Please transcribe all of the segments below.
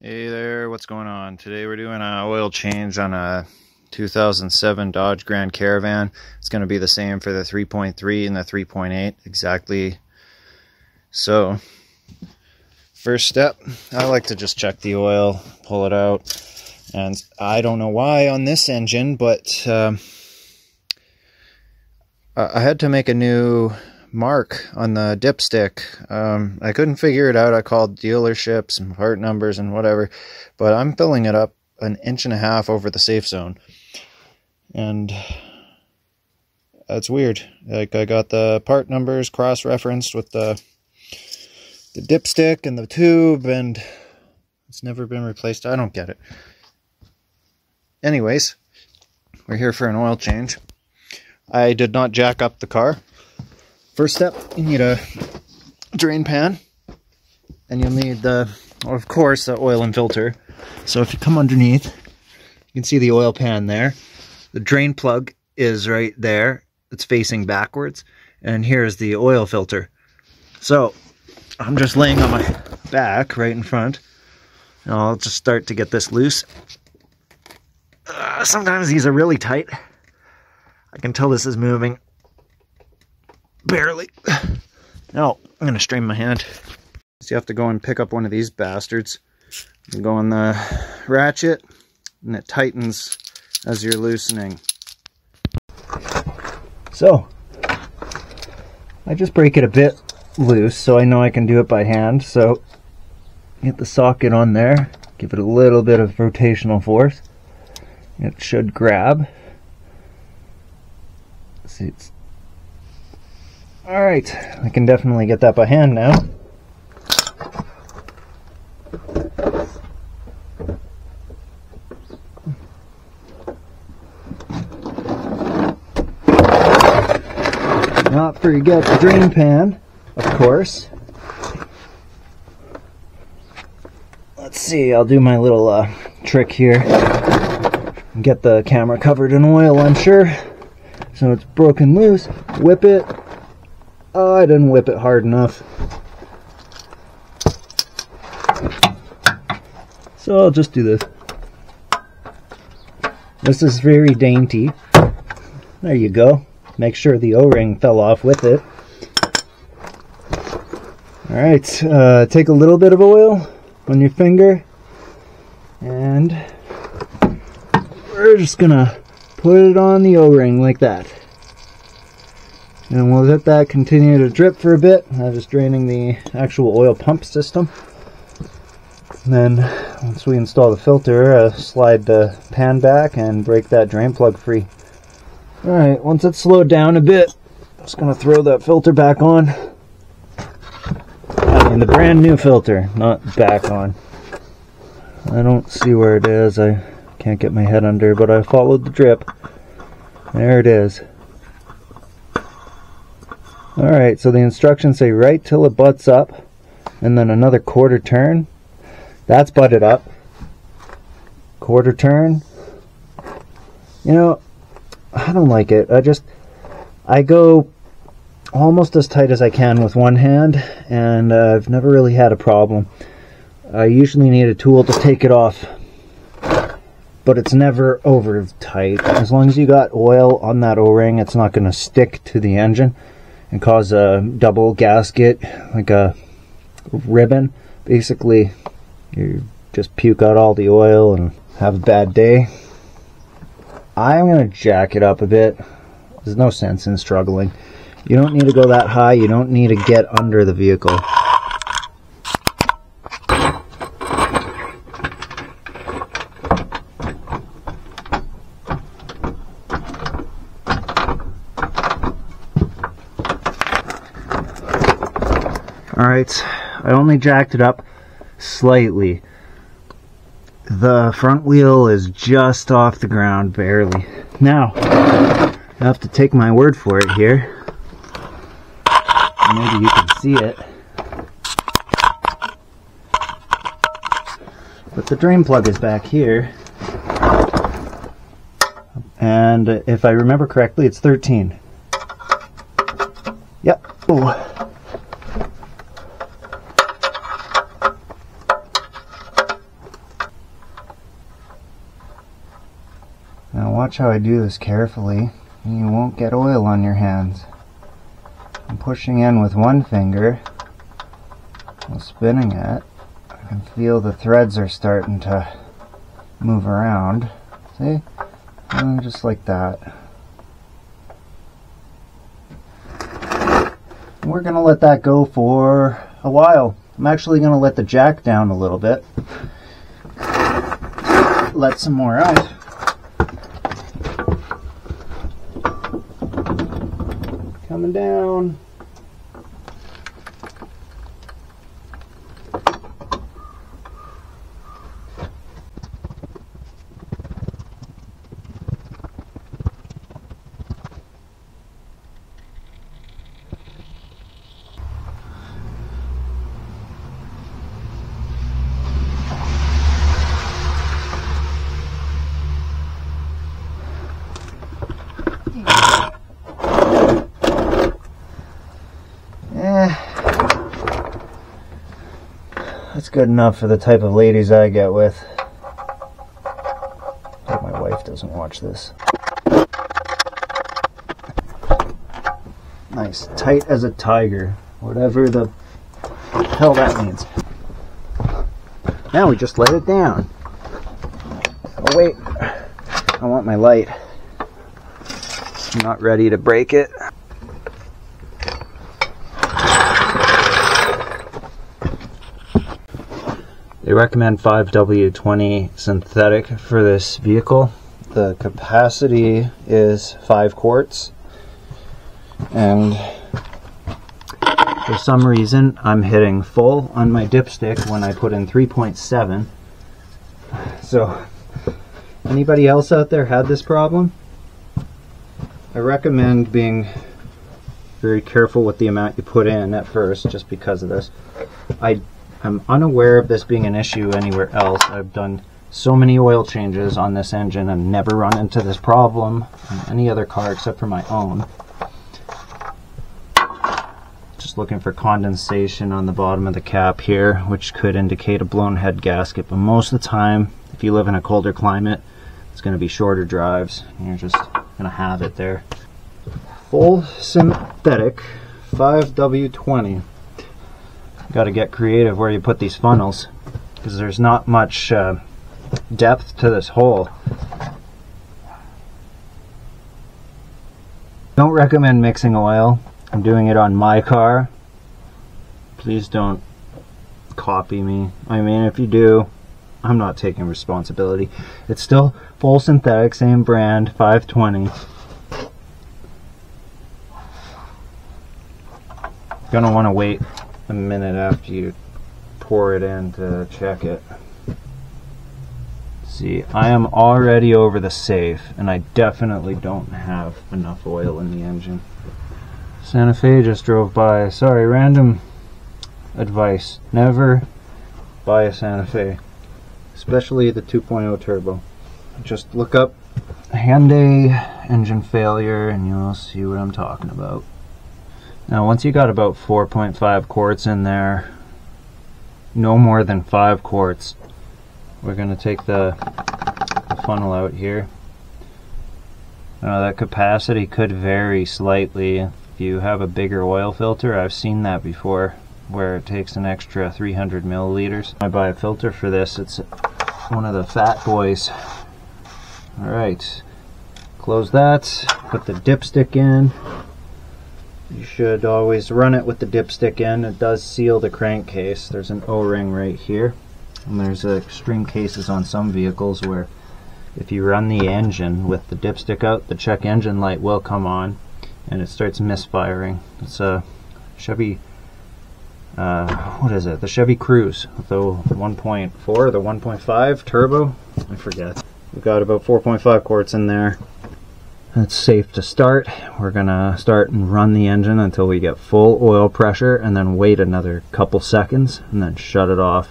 Hey there, what's going on? Today we're doing an oil change on a 2007 Dodge Grand Caravan. It's going to be the same for the 3.3 and the 3.8 exactly. So, first step, I like to just check the oil, pull it out. And I don't know why on this engine, but I had to make a new mark on the dipstick. I couldn't figure it out. I called dealerships and part numbers and whatever, but I'm filling it up 1.5 inches over the safe zone, and that's weird. Like, I got the part numbers cross-referenced with the dipstick and the tube, and it's never been replaced. I don't get it. Anyways, we're here for an oil change. I did not jack up the car. First step, you need a drain pan, and you'll need of course, the oil and filter. So if you come underneath, you can see the oil pan there. The drain plug is right there. It's facing backwards, and here's the oil filter. So I'm just laying on my back right in front, and I'll just start to get this loose. Sometimes these are really tight. I can tell this is moving. Barely. Now, I'm going to strain my hand. So you have to go and pick up one of these bastards. You go on the ratchet, and it tightens as you're loosening. So, I just break it a bit loose so I know I can do it by hand. So, get the socket on there, give it a little bit of rotational force. It should grab. See, it's alright, I can definitely get that by hand now. Not forget the drain pan, of course. Let's see, I'll do my little trick here. Get the camera covered in oil, I'm sure. So it's broken loose. Whip it. Oh, I didn't whip it hard enough. So I'll just do this. This is very dainty. There you go. Make sure the O-ring fell off with it. Alright, take a little bit of oil on your finger, and we're just gonna put it on the O-ring like that. And we'll let that continue to drip for a bit. I'm just draining the actual oil pump system. And then, once we install the filter, slide the pan back and break that drain plug free. Alright, once it's slowed down a bit, I'm just going to throw that filter back on. I mean, the brand new filter, not back on. I don't see where it is. I can't get my head under, but I followed the drip. There it is. Alright, so the instructions say right till it butts up, and then another quarter turn. That's butted up. Quarter turn. You know, I don't like it. I go almost as tight as I can with one hand, and I've never really had a problem. I usually need a tool to take it off, but it's never over tight. As long as you got oil on that O-ring, it's not going to stick to the engine and cause a double gasket, like a ribbon. Basically, you just puke out all the oil and have a bad day. I'm going to jack it up a bit. There's no sense in struggling. You don't need to go that high. You don't need to get under the vehicle. Alright, I only jacked it up slightly. The front wheel is just off the ground, barely. Now, I have to take my word for it here. Maybe you can see it. But the drain plug is back here. And if I remember correctly, it's 13. Yep. Ooh. Now watch how I do this carefully, and you won't get oil on your hands. I'm pushing in with one finger while spinning it. I can feel the threads are starting to move around. See? And just like that. We're going to let that go for a while. I'm actually going to let the jack down a little bit. Let some more out. Coming down. That's good enough for the type of ladies I get with. Hope my wife doesn't watch this. Nice, tight as a tiger, whatever the hell that means. Now we just let it down. Oh wait, I want my light. I'm not ready to break it. They recommend 5W20 synthetic for this vehicle. The capacity is 5 quarts, and for some reason I'm hitting full on my dipstick when I put in 3.7. So anybody else out there had this problem? I recommend being very careful with the amount you put in at first, just because of this. I'm unaware of this being an issue anywhere else. I've done so many oil changes on this engine and never run into this problem on any other car except for my own. Just looking for condensation on the bottom of the cap here, which could indicate a blown head gasket, but most of the time, if you live in a colder climate, it's going to be shorter drives, and you're just going to have it there. Full synthetic 5W20. Got to get creative where you put these funnels, because there's not much depth to this hole. Don't recommend mixing oil. I'm doing it on my car. Please don't copy me. I mean, if you do, I'm not taking responsibility. It's still full synthetic, same brand, 520. Gonna want to wait a minute after you pour it in to check it. See, I am already over the safe, and I definitely don't have enough oil in the engine. Santa Fe just drove by. Sorry, random advice. Never buy a Santa Fe, especially the 2.0 turbo. Just look up Hyundai engine failure and you'll see what I'm talking about. Now once you got about 4.5 quarts in there, no more than 5 quarts, we're going to take the funnel out here. Now that capacity could vary slightly. If you have a bigger oil filter, I've seen that before, where it takes an extra 300 milliliters. I buy a filter for this. It's one of the Fat Boys. Alright, close that, put the dipstick in. You should always run it with the dipstick in. It does seal the crankcase. There's an O-ring right here, and there's extreme cases on some vehicles where if you run the engine with the dipstick out, the check engine light will come on and it starts misfiring. It's a Chevy, what is it? The Chevy Cruze, the 1.4 or the 1.5 turbo? I forget. We've got about 4.5 quarts in there. It's safe to start. We're gonna start and run the engine until we get full oil pressure, and then wait another couple seconds and then shut it off.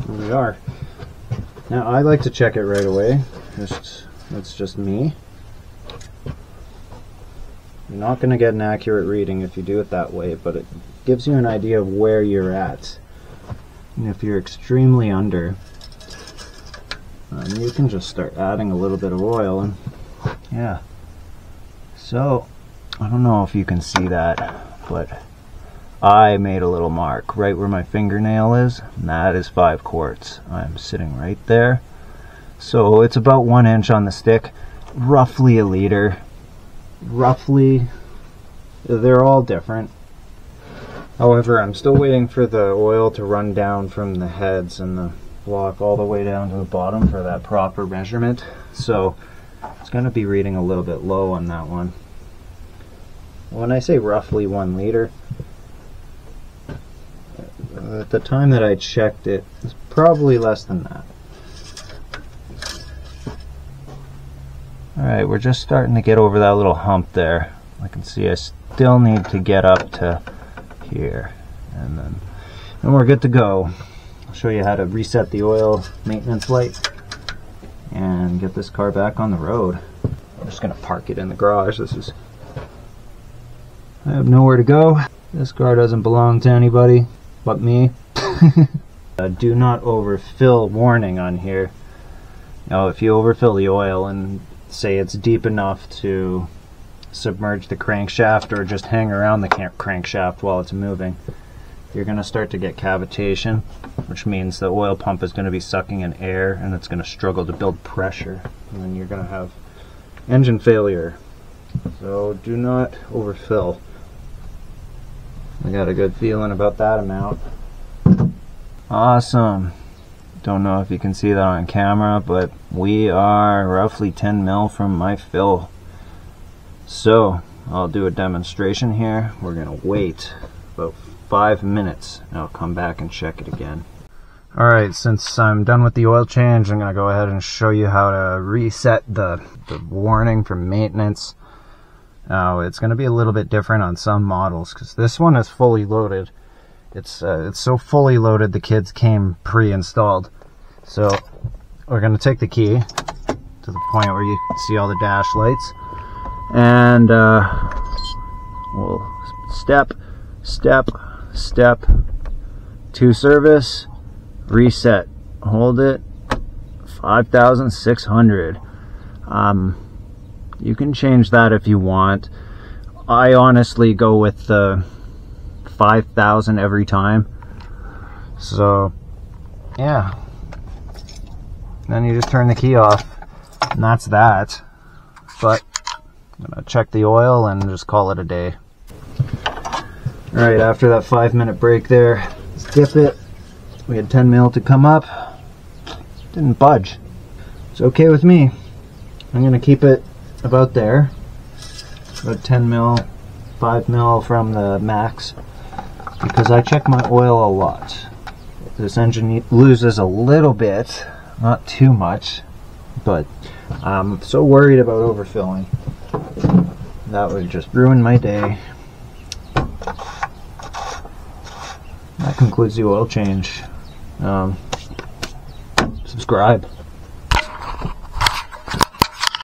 Here we are. Now I like to check it right away. That's just me. You're not going to get an accurate reading if you do it that way, but it gives you an idea of where you're at. And if you're extremely under, you can just start adding a little bit of oil, and yeah. So I don't know if you can see that, but I made a little mark right where my fingernail is, and that is 5 quarts. I'm sitting right there. So it's about 1 inch on the stick, roughly a liter. Roughly, they're all different. However, I'm still waiting for the oil to run down from the heads and the block all the way down to the bottom for that proper measurement. So it's going to be reading a little bit low on that one. When I say roughly 1 liter, at the time that I checked it, it's probably less than that. Alright, we're just starting to get over that little hump there. I can see I still need to get up to here, and then we're good to go. I'll show you how to reset the oil maintenance light and get this car back on the road. I'm just going to park it in the garage. I have nowhere to go. This car doesn't belong to anybody but me. Do not overfill warning on here. Now, if you overfill the oil and say it's deep enough to submerge the crankshaft or just hang around the crankshaft while it's moving, you're going to start to get cavitation, which means the oil pump is going to be sucking in air and it's going to struggle to build pressure, and then you're going to have engine failure. So do not overfill. I got a good feeling about that amount. Awesome. Don't know if you can see that on camera, but we are roughly 10 mil from my fill. So I'll do a demonstration here. We're gonna wait about 5 minutes and I'll come back and check it again. Alright, since I'm done with the oil change, I'm gonna go ahead and show you how to reset the warning for maintenance. Now it's gonna be a little bit different on some models because this one is fully loaded. It's so fully loaded the kids came pre-installed. So we're going to take the key to the point where you see all the dash lights, and we'll step to service, reset, hold it, 5,600. You can change that if you want. I honestly go with the 5,000 every time. So yeah, then you just turn the key off and that's that. But I'm gonna check the oil and just call it a day. Alright, after that 5-minute break there, let's dip it. We had 10 mil to come up, didn't budge. It's okay with me. I'm gonna keep it about there, about 10 mil, 5 mil from the max, because I check my oil a lot. This engine loses a little bit, not too much, but I'm so worried about overfilling. That would just ruin my day. That concludes the oil change. Subscribe.